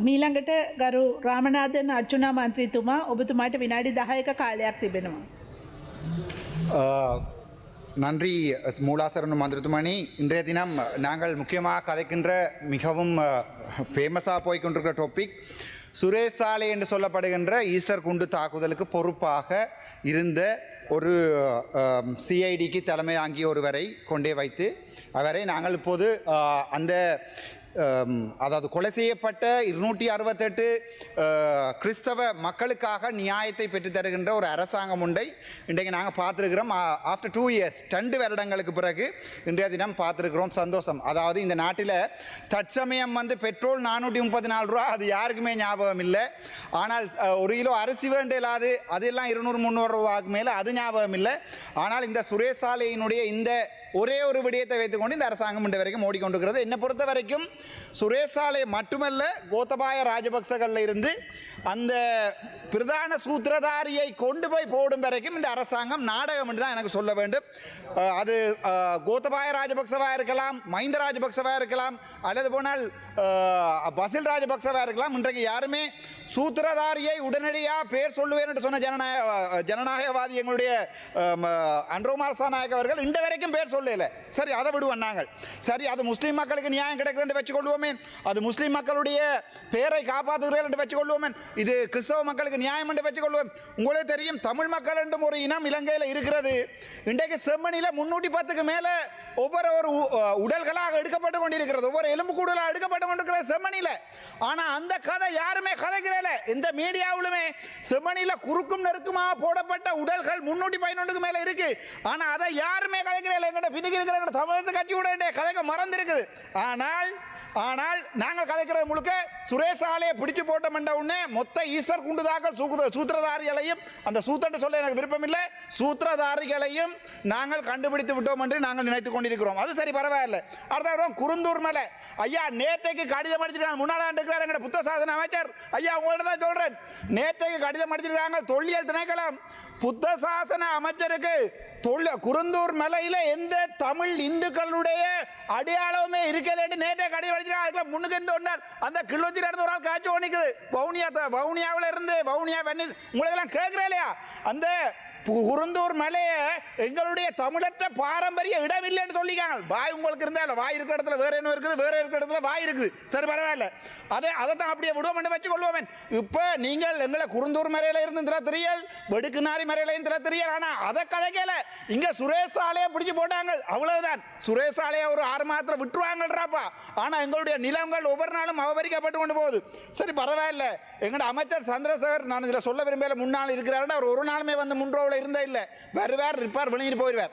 මීළඟට ගරු රාමනාදන් අර්ජුනා මන්ත්‍රීතුමා ඔබතුමාට විනාඩි 10ක කාලයක් තිබෙනවා. நன்றி மூலாசரன் மந்திரத்துமணி. இன்றைய தினம் நாங்கள் முக்கியமாக கதைக்கின்ற மிகவும் ஃபேமஸாக போய்கொண்டிருக்கிற டாபிக் சுரேஷ் சாலை என்று சொல்லப்படுகின்ற ஈஸ்டர் குண்டு தாக்குதலுக்கு பொறுப்பாக இருந்த ஒரு சிஐடிக்கு தலைமை தாங்கிய ஒருவரை கொண்டே வைத்து அவரை நாங்கள் இப்போது அந்த அதாவது கொலை செய்யப்பட்ட 268 கிறிஸ்தவ மக்களுக்காக நியாயத்தை பெற்றுத்தருகின்ற ஒரு அரசாங்கம் உண்டை இன்றைக்கு நாங்கள் பார்த்துருக்கிறோம். ஆஃப்டர் 2 இயர்ஸ் 2 வருடங்களுக்கு பிறகு இன்றைய தினம் பார்த்துருக்கிறோம். சந்தோஷம். அதாவது இந்த நாட்டில் தற்சமயம் பெட்ரோல் 434 ரூபா, அது யாருக்குமே ஞாபகம் இல்லை. ஆனால் 1 கிலோ அரிசி வேண்டியலாது, அதெல்லாம் 200-300 ரூபாய்க்கு மேலே, அது ஞாபகம் இல்லை. ஆனால் இந்த சுரேஷ் சாலையினுடைய இந்த ஒரே ஒரு விடயத்தை வைத்துக்கொண்டு இந்த அரசாங்கம் இன்று வரைக்கும் ஓடிக்கொண்டிருக்கிறது. என்னை பொறுத்த வரைக்கும் சுரேஷ் சாலை மட்டுமல்ல, கோத்தபாய ராஜபக்சகளில் இருந்து அந்த பிரதான சூத்திரதாரியை கொண்டு போய் போடும் வரைக்கும் இந்த அரசாங்கம் நாடகம் என்று தான் எனக்கு சொல்ல வேண்டும். அது கோத்தபாய ராஜபக்சவாக இருக்கலாம், மஹிந்த ராஜபக்சவாக இருக்கலாம், அல்லது போனால் பசில் ராஜபக்சவாக இருக்கலாம். இன்றைக்கு யாருமே சூத்திரதாரியை உடனடியாக பேர் சொல்லுவேன் என்று சொன்ன ஜனநாயகவாதி எங்களுடைய அன்ரோமார் சாநாயக் அவர்கள் இன்று வரைக்கும் பேர் சொல்லல. சரி, அதை விடுவோம் நாங்கள். சரி, அது முஸ்லீம் மக்களுக்கு நியாயம் கிடைக்குது என்று வச்சுக்கொள்வோமே, அது முஸ்லீம் மக்களுடைய பேரை காப்பாற்றுகிறேன் என்று வச்சுக்கொள்வோமே, இது கிறிஸ்தவ மக்களுக்கு நியாயம் என்று வச்சுக்கொள்வோம். உங்களுக்கு தெரியும், தமிழ் மக்கள் என்றும் ஒரு இனம் இலங்கையில் இருக்கிறது. இன்றைக்கு செம்மணியில் 310க்கு மேலே ஒவ்வொரு உடல்களாக எடுக்கப்பட்டு கொண்டிருக்கிறது, ஒவ்வொரு எலும்பு கூடுதலாக எடுக்கப்பட்டு கொண்டிருக்கிறது செம்மணியில். ஆனால் அந்த கதை யாருமே கதைக்கிறேன். இந்த மீடியாவிலுமே செம்மணியில் குறுக்கும் நெருக்குமாக போடப்பட்ட உடல்கள் 311க்கு மேலே இருக்கு. ஆனால் அதை யாருமே கதைக்கிறேன். எங்கிட்ட பின்னுக்கு இருக்கிற தமிழக கட்சியோட கதைக்க மறந்துருக்குது. ஆனால் நாங்கள் கதைக்கிறது முழுக்க சுரேஷ் சாலையை பிடிச்சு போட்டோம் என்ற உடனே மொத்த ஈஸ்டர் குண்டுதாக்கள் சூத்திரதாரிகளையும், அந்த சூத்திரன்னு சொல்ல எனக்கு விருப்பம் இல்லை, சூத்திரதாரிகளையும் நாங்கள் கண்டுபிடித்து விட்டோம் என்று நாங்கள் நினைத்துக் கொண்டிருக்கிறோம். அது சரி, பரவாயில்லை. அடுத்த குருந்தூர் மேலே ஐயா நேற்றைக்கு கடிதம் அடிச்சிருக்காங்க. முன்னாள் இருக்கிறார் எங்கள் புத்த சாசன அமைச்சர் ஐயா, உங்கள்ட்ட தான் சொல்றேன். நேற்றைக்கு கடிதம் அடிச்சிருக்காங்க தொல்லியல் திணைக்களம் புத்த சாசன அமைச்சருக்கு. குருந்தூர் மலையில் எந்த தமிழ் இந்துக்களுடைய அடையாளமே இருக்கல நேற்றைய கடிதம் அடிச்சிருக்காங்க. அதுக்கு முன்னுக்கு இருந்து ஒன்றார் அந்த கிள்ளோச்சி நடந்த ஒரு ஆள் காட்சி ஓணிக்குது. வவுனியாவில் இருந்து வவுனியா வெண்ணி உங்களுக்கு எல்லாம் கேட்கிறேன் இல்லையா? அந்த குருந்தூர் மலையை எங்களுடைய தமிழற்ற பாரம்பரிய இடம் இல்லைன்னு சொல்லிக்காங்க. வாய் உங்களுக்கு இருந்தால் வாய் இருக்கிற இடத்துல வேற என்ன இருக்குது, வேற இருக்கிற இடத்துல வாய் இருக்குது. சரி, பரவாயில்ல, அதைத்தான் அப்படியே விடுவோம் வச்சு கொள்வோம். இப்போ நீங்கள் எங்களை குருந்தூர் மலையில இருந்து திரத்திரியல், வெடுக்குநாரி மலையிலையும் திரத்திரியல், ஆனால் அதை கதைக்கல. இங்கே சுரேஷ் சாலையை பிடிச்சி போட்டாங்க, அவ்வளவுதான். சுரேஷ் சாலையை ஒரு 6 மாதத்தில் விட்டுருவாங்கன்றாப்பா. ஆனால் எங்களுடைய நிலங்கள் ஒவ்வொரு நாளும் அபகரிக்கப்பட்டு கொண்டு போகுது. சரி, பரவாயில்ல. எங்களோட அமைச்சர் சந்திரசேகர், நான் இதில் சொல்ல விரும்பல, முன்னாள் இருக்கிறார். அவர் ஒரு நாளுமே முன்ரோவில் இருந்தே இல்லை. வருவார், இருப்பார், வெளியிட்டு போயிடுவார்.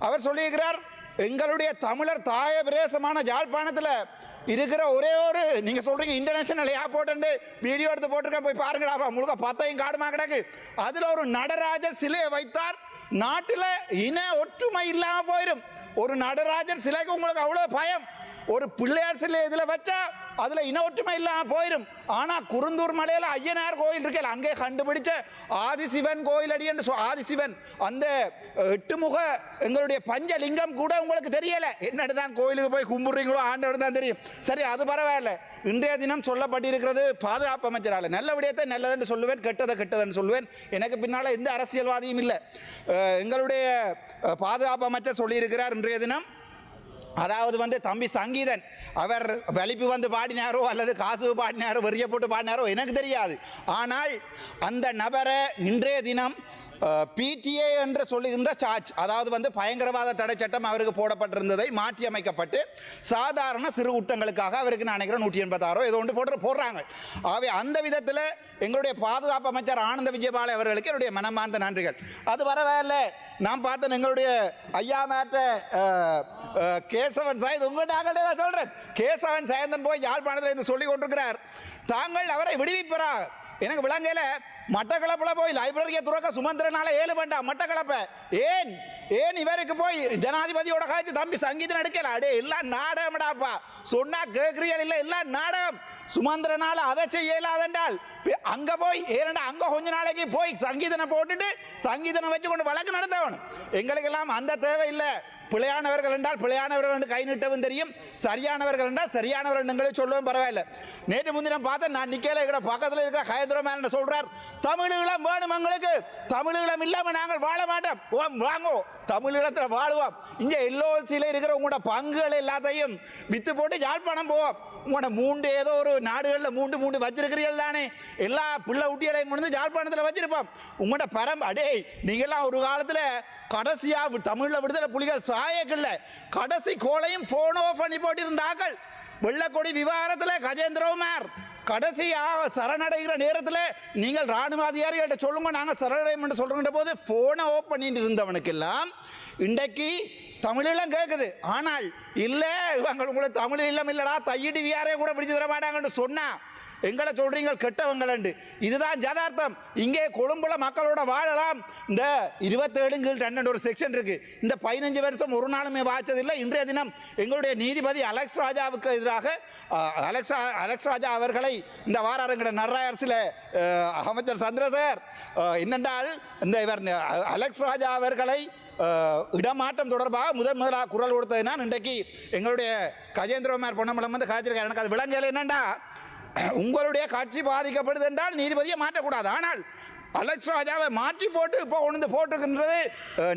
அவர் சொல்லியிருக்கிறார், எங்களுடைய தமிழர் தாய பிரதேசமான ஜாழ்ப்பாணத்தில் இருக்கிற ஒரே ஒரு, நீங்க சொல்றீங்க இன்டர்நேஷனல் ஏர்போர்ட் வீடியோ எடுத்து போட்டிருக்க, போய் பாருங்கடா, முழுக்க 10 காடுமா கிடக்கு. அதுல ஒரு நடராஜர் சிலையை வைத்தார். நாட்டில் இன ஒற்றுமை இல்லாம போயிடும். ஒரு நடராஜர் சிலைக்கு உங்களுக்கு அவ்வளவு பயம். ஒரு பிள்ளையார் சிலை இதில் வச்சா அதுல இன ஒற்றுமை இல்லாம போயிடும். ஆனா குருந்தூர் மலையில ஐயனார் கோயில் இருக்கல, அங்கே கண்டுபிடிச்ச ஆதிசிவன் கோயில் அடி என்று ஆதிசிவன், அந்த 8 முக எங்களுடைய பஞ்சலிங்கம் கூட உங்களுக்கு தெரியல. என்னடுதான் கோயிலுக்கு போய் கும்பிடுறீங்களோ ஆண்டவர் தான் தெரியும். சரி, அது பரவாயில்ல. இன்றைய தினம் சொல்லப்பட்டிருக்கிறது பாதுகாப்பு அமைச்சரால். நல்ல விடயத்தை நல்லதுன்னு சொல்லுவேன், கெட்டதை கெட்டதுன்னு சொல்லுவேன். எனக்கு பின்னால எந்த அரசியல்வாதியும் இல்லை. எங்களுடைய பாதுகாப்பு அமைச்சர் சொல்லியிருக்கிறார் இன்றைய தினம், அதாவது தம்பி சங்கீதன் அவர் வலிப்பு பாடினாரோ அல்லது காசு பாடினாரோ வெறிய போட்டு பாடினாரோ எனக்கு தெரியாது. ஆனால் அந்த நபரை இன்றைய தினம் பிடிஏ என்று சொல்லுகின்ற சார்ஜ், அதாவது பயங்கரவாத தடை சட்டம் அவருக்கு போடப்பட்டிருந்ததை மாற்றி அமைக்கப்பட்டு சாதாரண சிறு குற்றங்களுக்காக அவருக்கு நான் நினைக்கிறேன் 186 ஏதோ ஒன்று போடுறாங்க. ஆகவே அந்த விதத்தில் எங்களுடைய பாதுகாப்பு அமைச்சர் ஆனந்த விஜயபால அவர்களுக்கு என்னுடைய மனமார்ந்த நன்றிகள். அது வரவேல. நான் பார்த்தேன் எங்களுடைய ஐயா மேட்ட கேசவன் சாயந்த், உங்கள்கிட்ட நாங்கள் சொல்றேன், கேசவன் சாயந்தன் போய் யாழ்ப்பாணத்தில் இருந்து சொல்லி கொண்டிருக்கிறார், தாங்கள் அவரை விடுவிப்பரா. எனக்கு விளங்கல. மட்டக்களப்பில் போய் லைப்ரரியை துறக்க சுமந்திரனால 7 வேண்டாம் மட்டக்களப்ப. ஏன் இவருக்கு போய் ஜனாதிபதியோட காய்ச்சி தம்பி சங்கீதம் எடுக்கல. அடே எல்லாம் நாடகம்டாப்பா, சொன்னா கேட்கிறீர்கள் இல்லை, எல்லாம் நாடகம். சுமந்திரனால அதை செய்யலாதென்றால் அங்க போய் அங்க கொஞ்ச நாளைக்கு போய் சங்கீதனை போட்டுட்டு சங்கீதனை வச்சு கொண்டு வழக்கு நடத்தவனும். எங்களுக்கெல்லாம் அந்த தேவை இல்லை. பிழையானவர்கள் என்றால் பிழையானவர்கள் என்று கை நீட்டவும் தெரியும், சரியானவர்கள் என்றால் சரியானவர்கள் எங்களை சொல்லவும் பரவாயில்லை. நேற்று முன்தினம் பார்த்தேன், நான் நிக்கல இருக்கிற பக்கத்தில் இருக்கிற கயந்திரமேன் சொல்றார், தமிழீழம் வேணும் எங்களுக்கு, தமிழீழம் இல்லாமல் நாங்கள் வாழ மாட்டோம். வாங்கோ, தமிழீழத்தில் வாழுவோம். இங்கே எல்ஓசியில் இருக்கிற உங்களோட பங்குகள் எல்லாத்தையும் வித்து போட்டு யாழ்ப்பாணம் போவோம். உங்களோட மூன்று ஏதோ ஒரு நாடுகளில் மூன்று வச்சிருக்கிறீர்கள் தானே, எல்லா பிள்ளை ஊட்டிகளையும் கொண்டு வந்து யாழ்ப்பாணத்தில் வச்சிருப்போம். உங்களோட அடே நீங்கள்லாம் ஒரு காலத்தில் கடைசியாக தமிழில் விடுதலை புலிகள் சாயக்கில்ல கடைசி கோளையும் ஃபோன் ஆஃப் பண்ணி போட்டிருந்தார்கள். வெள்ளக்கொடி விவகாரத்தில் கஜேந்திரகுமார் கடைசியாக சரணடைகிற நேரத்தில் நீங்கள் இராணுவ அதிகாரிகள்கிட்ட சொல்லுங்க, நாங்கள் சரணடையும் என்று சொல்கிற போது ஃபோனை ஆஃப் பண்ணிட்டு இருந்தவனுக்கெல்லாம் இன்றைக்கு தமிழீழம் கேட்குது. ஆனால் இல்லை, இவங்க உங்களுக்கு தமிழீழம் இல்லடா, தையிட்டு வியாரே கூட பிடிச்சி தர மாட்டாங்கன்னு சொன்னா எங்களை சொல்றீங்க கெட்டவங்களண்டு. இதுதான் யதார்த்தம். இங்கே கொழும்புல மக்களோட வாழலாம். இந்த 27 ஒரு செக்ஷன் இருக்கு. இந்த 15 வருஷம் ஒரு நாளுமே வாய்ச்சதில்லை. இன்றைய தினம் எங்களுடைய நீதிபதி அலெக்ஸ் ராஜாவுக்கு எதிராக அலெக்ஸ் ராஜா அவர்களை இந்த வாரங்கிற நர்ராயர்ஸில் அமைச்சர் சந்திரசேகர் என்னென்றால் இந்த இவர் அலெக்ஸ் ராஜா அவர்களை இடமாற்றம் தொடர்பாக முதலாக குரல் கொடுத்தது நான். இன்றைக்கு எங்களுடைய கஜேந்திரகுமார் பொன்னம்பலம் வந்து காய்ச்சிருக்காரு. எனக்கு அது விளங்கல. என்னண்டா, உங்களுடைய கட்சி பாதிக்கப்படுது என்றால் நீதிபதியை மாற்றக்கூடாது. ஆனால் அலெக்ஸ் ராஜாவை மாற்றி போட்டு இப்போ கொண்டு போட்டுக்கின்றது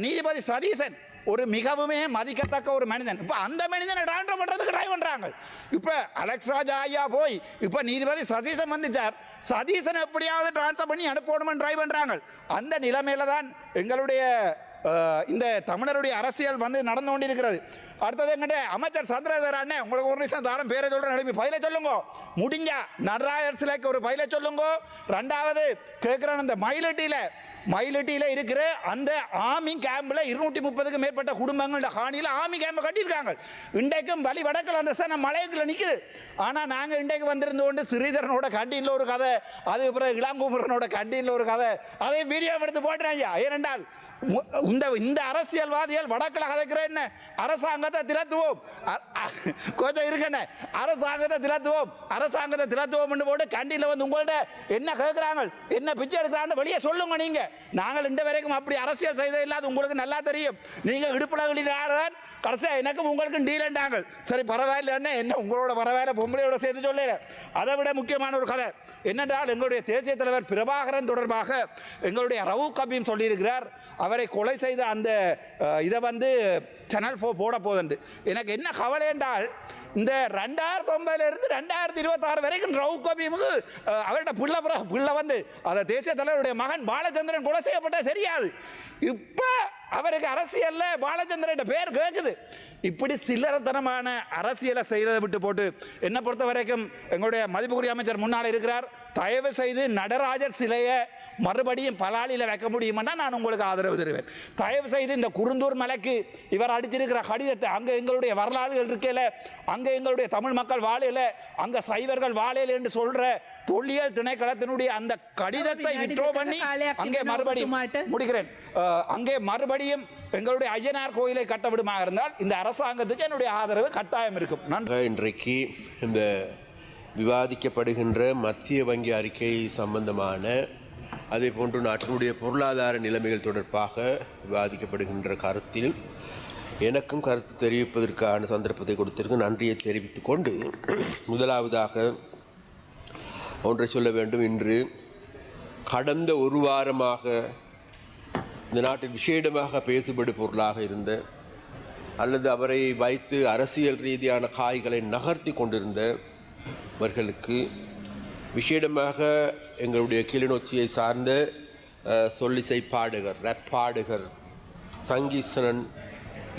நீதிபதி சதீசன், ஒரு மிகவுமே மதிக்கத்தக்க ஒரு மனிதன். இப்போ அந்த மனிதனை ட்ரான்ஸ்ஃபர் பண்ணுறதுக்கு ட்ரை பண்ணுறாங்க. இப்போ அலெக்ஸ் ராஜா ஐயா போய் இப்போ நீதிபதி சதீசன் வந்துச்சார், சதீசன் எப்படியாவது ட்ரான்ஸ்ஃபர் பண்ணி அனுப்பணும்னு ட்ரை பண்ணுறாங்க. அந்த நிலைமையில தான் எங்களுடைய இந்த தமிழருடைய அரசியல் வந்து நடந்து கொண்டிருக்கிறது. அடுத்தது எங்கிட்ட அமைச்சர் சந்திரசேகர் அண்ணே, உங்களுக்கு ஒரு நிமிஷம் தாரம் பேரை சொல்கிறேன், பயில சொல்லுங்க. முடிஞ்சா நட்ராயர் சிலைக்கு ஒரு பயில சொல்லுங்க. ரெண்டாவது கேட்குறேன், அந்த மயிலட்டியில் இருக்கிற அந்த ஆர்மி கேம்பில் 230க்கும் மேற்பட்ட குடும்பங்களோட காணியில் ஆர்மி கேம்பை கட்டியிருக்காங்க. இன்றைக்கும் வழி வடக்கில் அந்த சேனை மலைக்குள்ள நிற்குது. ஆனால் நாங்கள் இன்றைக்கு வந்திருந்து கொண்டு ஸ்ரீதரனோட கண்டீனில் ஒரு கதை, அதுக்கப்புறம் இளங்குமரனோட கண்டீனில் ஒரு கதை, அதை வீடியோ எடுத்து போட்டுறாங்க. ஏனென்றால் இந்த அரசியல்வாதிகள் வடக்கில் கதைக்கிற என்ன அரசாங்கத்தை திரத்துவோம், கொஞ்சம் இருக்கண்ணே, அரசாங்கத்தை திரத்துவோம் போட்டு கண்டியில் வந்து உங்கள்கிட்ட என்ன கேட்குறாங்க, என்ன பிச்சை எடுக்கிறான்னு வெளியே சொல்லுங்க. நீங்கள் நாங்கள் இந்த வரைக்கும் அப்படி அரசியல் செய்தது இல்லாத உங்களுக்கு நல்லா தெரியும். நீங்கள் இடுப்புலகளில் கடைசியாக எனக்கும் உங்களுக்கும் டீலண்டாங்க. சரி பரவாயில்ல, என்ன உங்களோட பரவாயில்ல, பொம்பளையோட சேர்த்து சொல்லல. அதை விட முக்கியமான ஒரு கதை என்னென்றால், எங்களுடைய தேசிய தலைவர் பிரபாகரன் தொடர்பாக எங்களுடைய ரவுக் கபீம் சொல்லியிருக்கிறார், அவரை கொலை செய்த அந்த இதை வந்து சேனல் 4 போட போகுது. எனக்கு என்ன கவலை என்றால், இந்த 2009 2026 வரைக்கும் ரவுக் கபீமுக்கு அவருடைய பிள்ளை வந்து அந்த தேசிய தலைவருடைய மகன் பாலச்சந்திரன் கொலை செய்யப்பட்டது தெரியாது. இப்போ அவருக்கு அரசியலில் பாலச்சந்திரன் பேர் கேட்குது. இப்படி சில்லறத்தனமான அரசியலை செய்கிறதை விட்டு போட்டு, என்னை பொறுத்த வரைக்கும் எங்களுடைய மதிப்புக்குரிய அமைச்சர் முன்னால் இருக்கிறார், தயவு செய்து நடராஜர் சிலையை மறுபடியும் பலாலியில் வைக்க முடியுமென்னா நான் உங்களுக்கு ஆதரவு தருவேன். தயவு செய்து இந்த குருந்தூர் மலைக்கு இவர் அடிச்சிருக்கிற கடிதத்தை, அங்கே எங்களுடைய வரலாறுகள் இருக்கையில், அங்கே எங்களுடைய தமிழ் மக்கள் வாழையில், அங்கே சைவர்கள் வாழையில் என்று சொல்கிற தொல்லியல் திணைக்களத்தினுடைய அந்த கடிதத்தை விட்ரோ பண்ணி அங்கே மறுபடியும் முடிக்கிறேன், அங்கே மறுபடியும் எங்களுடைய ஐயனார் கோயிலை கட்ட விடுமாக இருந்தால் இந்த அரசாங்கத்துக்கு என்னுடைய ஆதரவு கட்டாயம் இருக்கும். இன்றைக்கு இந்த விவாதிக்கப்படுகின்ற மத்திய வங்கி அறிக்கை சம்பந்தமான, அதே போன்று நாட்டினுடைய பொருளாதார நிலைமைகள் தொடர்பாக விவாதிக்கப்படுகின்ற கருத்தில் எனக்கும் கருத்து தெரிவிப்பதற்கான சந்தர்ப்பத்தை கொடுத்திருக்க நன்றியை தெரிவித்துக் கொண்டு, முதலாவதாக ஒன்றை சொல்ல வேண்டும். இன்று கடந்த ஒரு வாரமாக இந்த நாட்டில் விசேடமாக பேசுபடு பொருளாக இருந்த, அல்லது அவரை வைத்து அரசியல் ரீதியான காய்களை நகர்த்தி கொண்டிருந்தவர்களுக்கு விசேடமாக எங்களுடைய கிளிநொச்சியை சார்ந்த சொல்லிசை பாடகர், ரப் பாடகர் சங்கீசனன்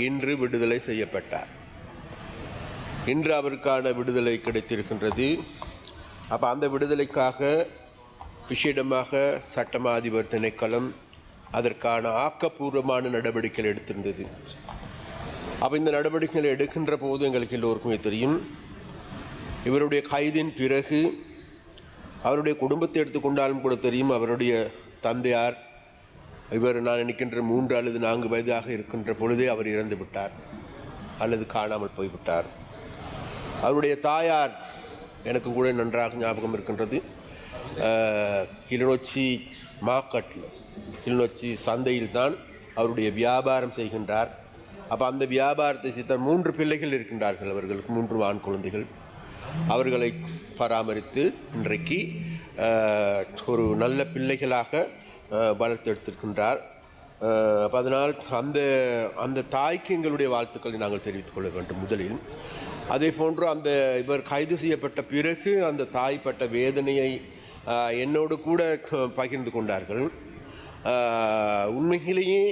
இன்று விடுதலை செய்யப்பட்டார். இன்று அவருக்கான விடுதலை கிடைத்திருக்கின்றது. அப்போ அந்த விடுதலைக்காக விசேடமாக சட்டமா அதிபர் திணைக்களம் அதற்கான ஆக்கப்பூர்வமான நடவடிக்கைகள் எடுத்திருந்தது. அப்போ இந்த நடவடிக்கைகளை எடுக்கின்ற போது எங்களுக்கு எல்லோருக்குமே தெரியும், இவருடைய கைதின் பிறகு அவருடைய குடும்பத்தை எடுத்துக்கொண்டாலும் கூட தெரியும், அவருடைய தந்தையார், இவர் நான் நினைக்கின்ற 3 அல்லது 4 வயதாக இருக்கின்ற பொழுதே அவர் இறந்து விட்டார் அல்லது காணாமல் போய்விட்டார். அவருடைய தாயார் எனக்கு கூட நன்றாக ஞாபகம் இருக்கின்றது. கிளிநொச்சி மார்க்கெட்டில், கிளிநொச்சி சந்தையில் தான் அவருடைய வியாபாரம் செய்கின்றார். அப்போ அந்த வியாபாரத்தை செய்த 3 பிள்ளைகள் இருக்கின்றார்கள். அவர்களுக்கு 3 ஆண் குழந்தைகள். அவர்களை பராமரித்து இன்றைக்கு ஒரு நல்ல பிள்ளைகளாக வளர்த்தெடுத்திருக்கின்றார். அதனால் அந்த தாய்க்கு எங்களுடைய வாழ்த்துக்களை நாங்கள் தெரிவித்துக் கொள்ள வேண்டும் முதலில். அதே போன்று இவர் கைது செய்யப்பட்ட பிறகு அந்த தாய் பட்ட வேதனையை என்னோடு கூட பகிர்ந்து கொண்டார்கள். உண்மையிலேயே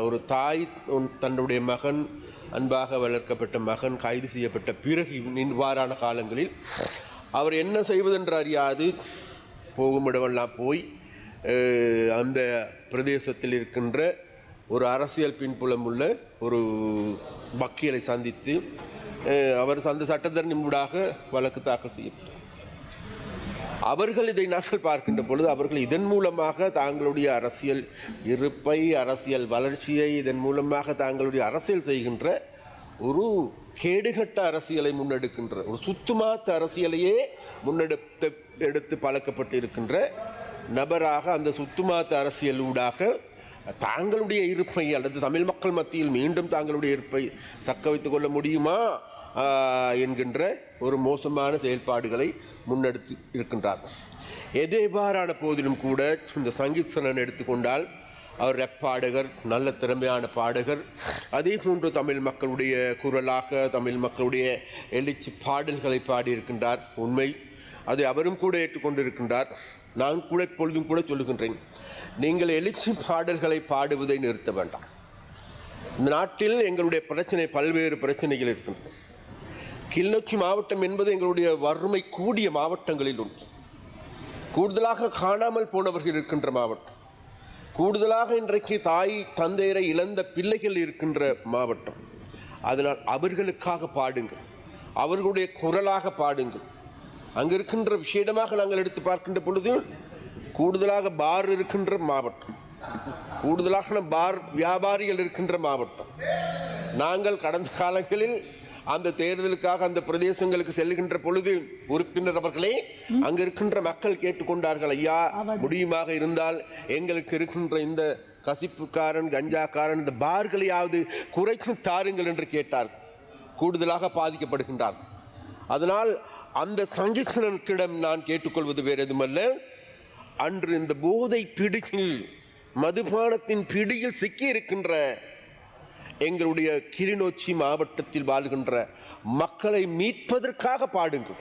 ஒரு தாய் தன்னுடைய மகன், அன்பாக வளர்க்கப்பட்ட மகன் கைது செய்யப்பட்ட பிறகு இவ்வாறான காலங்களில் அவர் என்ன செய்வதென்று அறியாது போகும் இடமெல்லாம் போய் அந்த பிரதேசத்தில் இருக்கின்ற ஒரு அரசியல் பின்புலம் உள்ள ஒரு வக்கீலை சந்தித்து அவர் அந்த சட்டத்தரணி ஊடாக வழக்கு தாக்கல் செய்யப்பட்டார். அவர்கள் இதை நாங்கள் பார்க்கின்ற பொழுது அவர்கள் இதன் மூலமாக தாங்களுடைய அரசியல் இருப்பை, அரசியல் வளர்ச்சியை, இதன் மூலமாக தாங்களுடைய அரசியல் செய்கின்ற ஒரு கேடுகட்ட அரசியலை முன்னெடுக்கின்ற ஒரு சுத்துமாத்த அரசியலையே எடுத்து பழக்கப்பட்டு இருக்கின்ற நபராக அந்த சுத்துமாத்த அரசியல் ஊடாக தாங்களுடைய இருப்பை அல்லது தமிழ் மக்கள் மத்தியில் மீண்டும் தாங்களுடைய இருப்பை தக்க வைத்துக் கொள்ள முடியுமா என்கின்ற ஒரு மோசமான செயல்பாடுகளை முன்னெடுத்து இருக்கின்றார். எதேவாறான போதிலும் கூட இந்த சங்கீத் சரண் எடுத்துக்கொண்டால் அவர் ரெப் பாடகர், நல்ல திறமையான பாடகர். அதே போன்று தமிழ் மக்களுடைய குரலாக தமிழ் மக்களுடைய எழுச்சி பாடல்களை பாடியிருக்கின்றார். உண்மை, அதை அவரும் கூட ஏற்றுக்கொண்டிருக்கின்றார். நான் கூட இப்பொழுதும் கூட சொல்லுகின்றேன், நீங்கள் எழுச்சி பாடல்களை பாடுவதை நிறுத்த வேண்டாம். இந்த நாட்டில் எங்களுடைய பிரச்சனை, பல்வேறு பிரச்சனைகள் இருக்கின்றன. கிளிநொச்சி மாவட்டம் என்பது எங்களுடைய வறுமை கூடிய மாவட்டங்களில் ஒன்று. கூடுதலாக காணாமல் போனவர்கள் இருக்கின்ற மாவட்டம், கூடுதலாக இன்றைக்கு தாய் தந்தையரை இழந்த பிள்ளைகள் இருக்கின்ற மாவட்டம். அதனால் அவர்களுக்காக பாடுங்கள், அவர்களுடைய குரலாக பாடுங்கள். அங்கு இருக்கின்ற விஷயமாக நாங்கள் எடுத்து பார்க்கின்ற பொழுது கூடுதலாக பார் இருக்கின்ற மாவட்டம், கூடுதலாக பார் வியாபாரிகள் இருக்கின்ற மாவட்டம். நாங்கள் கடந்த காலங்களில் அந்த தேர்தலுக்காக அந்த பிரதேசங்களுக்கு செல்லுகின்ற பொழுது உறுப்பினர் அவர்களே அங்கு இருக்கின்ற மக்கள் கேட்டுக்கொண்டார்கள், ஐயா முடியுமாக இருந்தால் எங்களுக்கு இருக்கின்ற இந்த கசிப்புக்காரன், கஞ்சாக்காரன், இந்த பார்களையாவது குறைத்து தாருங்கள் என்று கேட்டார். கூடுதலாக பாதிக்கப்படுகின்றார். அதனால் அந்த சங்கீசனத்திடம் நான் கேட்டுக்கொள்வது வேறு எதுமல்ல, அன்று இந்த போதை பிடியில், மதுபானத்தின் பிடியில் சிக்கி இருக்கின்ற எங்களுடைய கிளிநொச்சி மாவட்டத்தில் வாழ்கின்ற மக்களை மீட்பதற்காக பாடுங்கள்.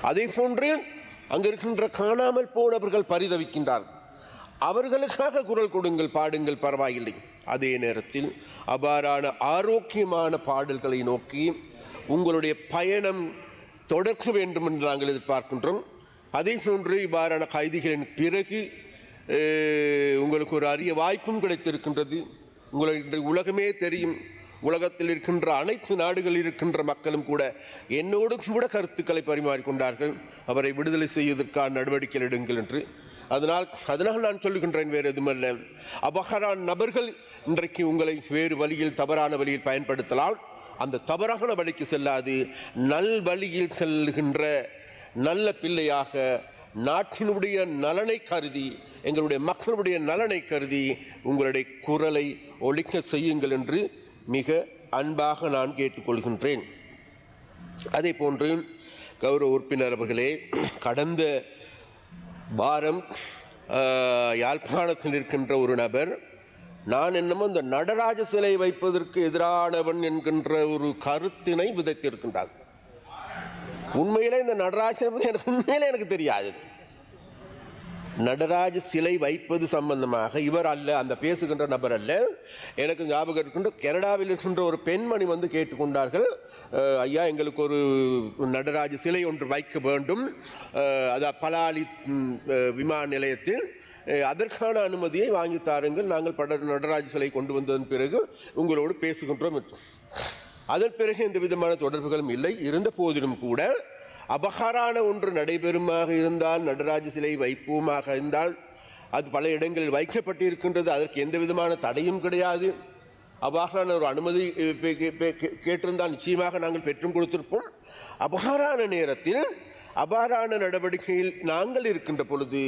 அதே போன்று அங்கு இருக்கின்ற காணாமல் போனவர்கள் பரிதவிக்கின்றார்கள், அவர்களுக்காக குரல் கொடுங்கள், பாடுங்கள், பரவாயில்லை. அதே நேரத்தில் அவ்வாறான ஆரோக்கியமான பாடல்களை நோக்கி உங்களுடைய பயணம் தொடர்க்க வேண்டும் என்று நாங்கள் எதிர்பார்க்கின்றோம். அதே போன்று இவ்வாறான கைதிகளின் பிறகு உங்களுக்கு ஒரு அரிய வாய்ப்பும் கிடைத்திருக்கின்றது. உங்களுக்கு உலகமே தெரியும், உலகத்தில் இருக்கின்ற அனைத்து நாடுகளில் இருக்கின்ற மக்களும் கூட என்னோடு கூட கருத்துக்களை பரிமாறிக்கொண்டார்கள், அவரை விடுதலை செய்வதற்கான நடவடிக்கை எடுங்கள் என்று. அதனால் நான் சொல்லுகின்றேன், வேறு எதுமல்ல, அபகரான் நபர்கள் இன்றைக்கு உங்களை வேறு வழியில், தவறான வழியில் பயன்படுத்தலாம். அந்த தவறான வழிக்கு செல்லாது நல் வழியில் செல்கின்ற நல்ல பிள்ளையாக நாட்டினுடைய நலனை கருதி, எங்களுடைய மக்களுடைய நலனை கருதி உங்களுடைய குரலை ஒலிக்க செய்யுங்கள் என்று மிக அன்பாக நான் கேட்டுக்கொள்கின்றேன். அதே போன்று கௌரவ உறுப்பினர் அவர்களே, கடந்த வாரம் யாழ்ப்பாணத்தில் இருக்கின்ற ஒரு நபர், நான் என்னமோ இந்த நடராஜ சிலை வைப்பதற்கு எதிரானவன் என்கின்ற ஒரு கருத்தினை விதைத்திருக்கின்றார். உண்மையிலே இந்த நடராஜன் எனக்கு தெரியாது. நடராஜ சிலை வைப்பது சம்பந்தமாக இவர் அல்ல, அந்த பேசுகின்ற நபர் அல்ல. எனக்கு ஞாபகம் இருக்கின்ற கனடாவில் இருக்கின்ற ஒரு பெண்மணி வந்து கேட்டுக்கொண்டார்கள், ஐயா எங்களுக்கு ஒரு நடராஜ சிலை ஒன்று வைக்க வேண்டும், அது பலாலி விமான நிலையத்தில், அதற்கான அனுமதியை வாங்கி தாருங்கள், நாங்கள் நடராஜ சிலை கொண்டு வந்ததன் பிறகு உங்களோடு பேசுகின்றோம் என்று. அதன் பிறகு எந்த விதமான தொடர்புகளும் இல்லை. இருந்த போதிலும் கூட அபகாரான ஒன்று நடைபெறுமாக இருந்தால், நடராஜ சிலை வைப்போமாக இருந்தால், அது பல இடங்களில் வைக்கப்பட்டிருக்கின்றது, அதற்கு எந்த விதமான தடையும் கிடையாது. அபகாரான ஒரு அனுமதி கேட்டிருந்தால் நிச்சயமாக நாங்கள் பெற்றும் கொடுத்திருப்போம். அபகாரான நேரத்தில், அபாரான நடவடிக்கையில் நாங்கள் இருக்கின்ற பொழுது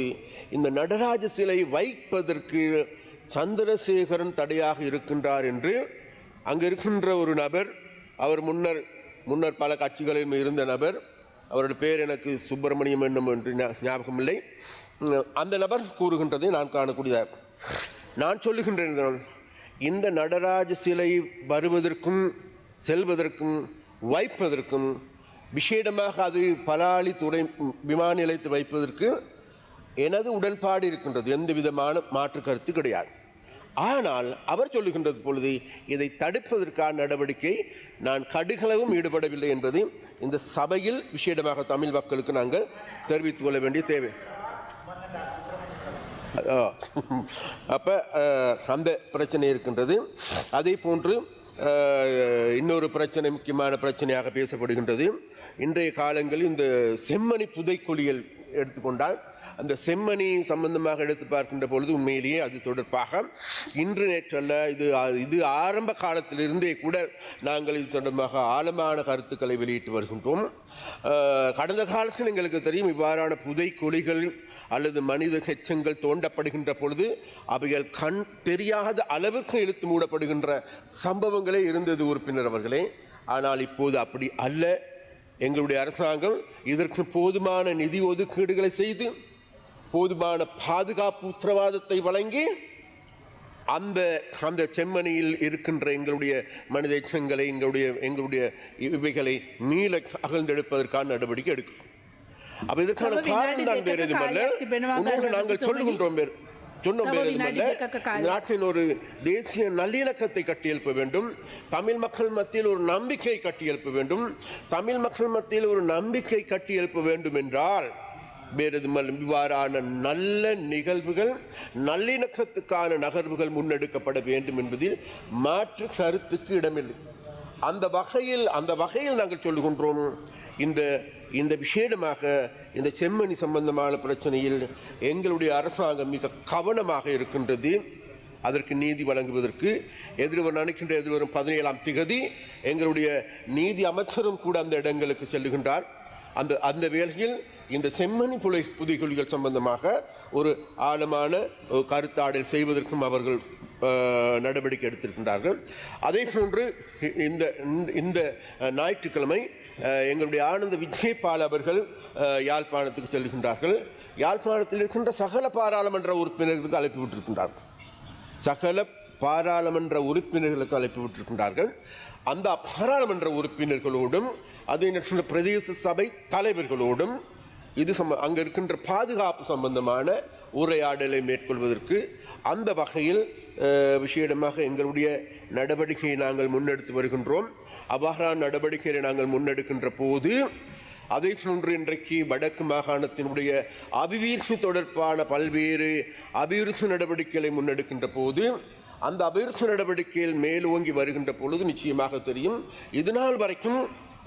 இந்த நடராஜ சிலை வைப்பதற்கு சந்திரசேகரன் தடையாக இருக்கின்றார் என்று அங்கு இருக்கின்ற ஒரு நபர், அவர் முன்னர் பல கட்சிகளிலும் இருந்த நபர், அவருடைய பேர் எனக்கு சுப்பிரமணியம் என்னும் என்று ஞாபகமில்லை, அந்த நபர் கூறுகின்றதை நான் காணக்கூடியதாக. நான் சொல்லுகின்றேன், இந்த நடராஜ சிலை வருவதற்கும் செல்வதற்கும் வைப்பதற்கும் விசேடமாக அது பலாலி துறை விமான நிலையத்தில் வைப்பதற்கு எனது உடன்பாடு இருக்கின்றது, எந்த விதமான மாற்று கருத்து கிடையாது. ஆனால் அவர் சொல்லுகின்றது பொழுது இதை தடுப்பதற்கான நடவடிக்கை நான் கடுகளவும் ஈடுபடவில்லை என்பது இந்த சபையில் விசேடமாக தமிழ் மக்களுக்கு நாங்கள் தெரிவித்துக் கொள்ள வேண்டிய தேவை. அப்போ அந்த பிரச்சனை இருக்கின்றது. அதே போன்று இன்னொரு பிரச்சனை, முக்கியமான பிரச்சனையாக பேசப்படுகின்றது. இன்றைய காலங்களில் இந்த செம்மணி புதைக்குழிகள் எடுத்துக்கொண்டால், அந்த செம்மணி சம்பந்தமாக எடுத்து பார்க்கின்ற பொழுது உண்மையிலேயே அது தொடர்பாக இன்று நேற்றல்ல, இது ஆரம்ப காலத்திலிருந்தே கூட நாங்கள் இது தொடர்பாக ஆழமான கருத்துக்களை வெளியிட்டு வருகின்றோம். கடந்த காலத்தில் எங்களுக்கு தெரியும், இவ்வாறான புதைக்குழிகள் அல்லது மனித எச்சங்கள் தோண்டப்படுகின்ற பொழுது அவைகள் கண் தெரியாத அளவுக்கு இழுத்து மூடப்படுகின்ற சம்பவங்களே இருந்தது உறுப்பினர் அவர்களே. ஆனால் இப்போது அப்படி அல்ல. எங்களுடைய அரசாங்கம் இதற்கு போதுமான நிதி ஒதுக்கீடுகளை செய்து போதுமான பாதுகாப்பு உத்தரவாதத்தை வழங்கி அந்த செம்மணியில் இருக்கின்ற எங்களுடைய மனித எச்சங்களை எங்களுடைய இவைகளை மீள அகழ்ந்தெடுப்பதற்கான நடவடிக்கை எடுக்கும். அப்ப இதற்கான காரணம் தான் வேறு எதுவுமல்ல. நாங்கள் சொல்லுகின்றோம் நாட்டின் ஒரு தேசிய நல்லிணக்கத்தை கட்டியெழுப்ப வேண்டும். தமிழ் மக்கள் மத்தியில் ஒரு நம்பிக்கை கட்டியெழுப்ப வேண்டும். தமிழ் மக்கள் மத்தியில் ஒரு நம்பிக்கை கட்டியெழுப்ப வேண்டும் என்றால் வேறு இவ்வாறான நல்ல நிகழ்வுகள், நல்லிணக்கத்துக்கான நகர்வுகள் முன்னெடுக்கப்பட வேண்டும் என்பதில் மாற்று கருத்துக்கு இடமில்லை. அந்த வகையில் நாங்கள் சொல்லுகின்றோம், இந்த விசேடமாக இந்த செம்மணி சம்பந்தமான பிரச்சனையில் எங்களுடைய அரசாங்கம் மிக கவனமாக இருக்கின்றது. அதற்கு நீதி வழங்குவதற்கு எதிர்வரும் 17ஆம் திகதி எங்களுடைய நீதி அமைச்சரும் கூட அந்த இடங்களுக்கு செல்லுகின்றார். அந்த வேளையில் இந்த செம்மணி புதைகுழிகள் சம்பந்தமாக ஒரு ஆழமான கருத்தாடல் செய்வதற்கும் அவர்கள் நடவடிக்கை எடுத்திருக்கின்றார்கள். அதே போன்று இந்த ஞாயிற்றுக்கிழமை எங்களுடைய ஆனந்த விஜயபால் அவர்கள் யாழ்ப்பாணத்துக்கு செல்கின்றார்கள். யாழ்ப்பாணத்தில் இருக்கின்ற சகல பாராளுமன்ற உறுப்பினர்களுக்கு அழைப்பு விட்டிருக்கின்றார்கள். சகல பாராளுமன்ற உறுப்பினர்களுக்கு அழைப்பு விட்டிருக்கின்றார்கள். அந்த பாராளுமன்ற உறுப்பினர்களோடும் அதே நேரத்தில் பிரதேச சபை தலைவர்களோடும் அங்கே இருக்கின்ற பாதுகாப்பு சம்பந்தமான உரையாடலை மேற்கொள்வதற்கு அந்த வகையில் விசேடமாக எங்களுடைய நடவடிக்கையை நாங்கள் முன்னெடுத்து வருகின்றோம். அவ்வாறான நடவடிக்கைகளை நாங்கள் முன்னெடுக்கின்ற போது அதே போன்று இன்றைக்கு வடக்கு மாகாணத்தினுடைய அபிவிருத்தி தொடர்பான பல்வேறு அபிவிருத்தி நடவடிக்கைகளை முன்னெடுக்கின்ற போது அந்த அபிவிருத்தி நடவடிக்கையில் மேலோங்கி வருகின்ற பொழுது நிச்சயமாக தெரியும், இதுநாள் வரைக்கும்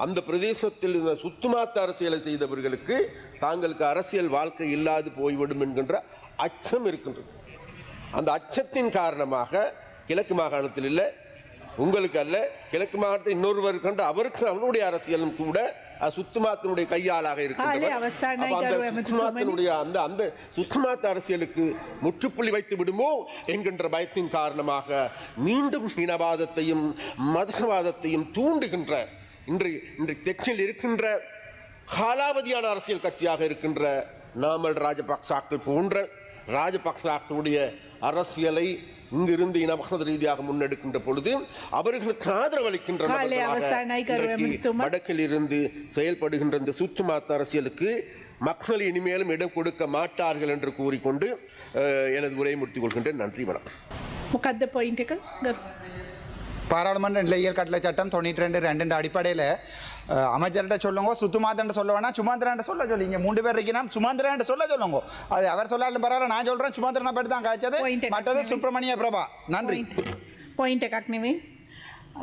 அந்த பிரதேசத்தில் இந்த சுத்துமாத்த அரசியலை செய்தவர்களுக்கு தாங்களுக்கு அரசியல் வாழ்க்கை இல்லாது போய்விடும் என்கின்ற அச்சம் இருக்கின்றது. அந்த அச்சத்தின் காரணமாக கிழக்கு மாகாணத்தில் இல்லை, உங்களுக்கு அல்ல, கிழக்கு மாகாணத்தில் இன்னொருவர் இருக்கின்ற அவருக்கு அவருடைய அரசியலும் கூட சுத்துமாத்தினுடைய கையாளாக இருக்கின்றவர். அந்த சுத்துமாத்த அரசியலுக்கு முற்றுப்புள்ளி வைத்து விடுமோ என்கின்ற பயத்தின் காரணமாக மீண்டும் இனவாதத்தையும் மதவாதத்தையும் தூண்டுகின்ற இன்று தெற்கில் இருக்கின்ற காலாவதியான அரசியல் கட்சியாக இருக்கின்ற நாமல் ராஜபக்சாக்கள் போன்ற ராஜபக்சாக்களுடைய அரசியலை இங்கிருந்து இனவாத ரீதியாக முன்னெடுக்கின்ற பொழுது அவர்களுக்கு ஆதரவளிக்கின்ற வடக்கில் இருந்து செயல்படுகின்ற இந்த சுத்துமாத்த அரசியலுக்கு மக்கள் இனிமேலும் இடம் கொடுக்க மாட்டார்கள் என்று கூறிக்கொண்டு எனது உரையை முடித்துக் கொள்கின்றேன். நன்றி, வணக்கம். பாராளுமன்ற நிலையியல் கட்டளை சட்டம் 92(2) அடிப்படையில் அமைச்சர்கிட்ட சொல்லுங்க, சுத்துமாத்தன் சொல்ல வேணா, சுமந்திரன் சொல்ல சொல்லி. இங்கே 3 பேர் இருக்கணும், சுமந்திரன் சொல்ல சொல்லுங்க. அது அவர் சொல்லாலும் பரவாயில்ல, நான் சொல்கிறேன் சுமந்திரனை பற்றி தான் காய்ச்சது. மற்றது சுப்பிரமணிய பிரபா. நன்றி. பாயிண்ட்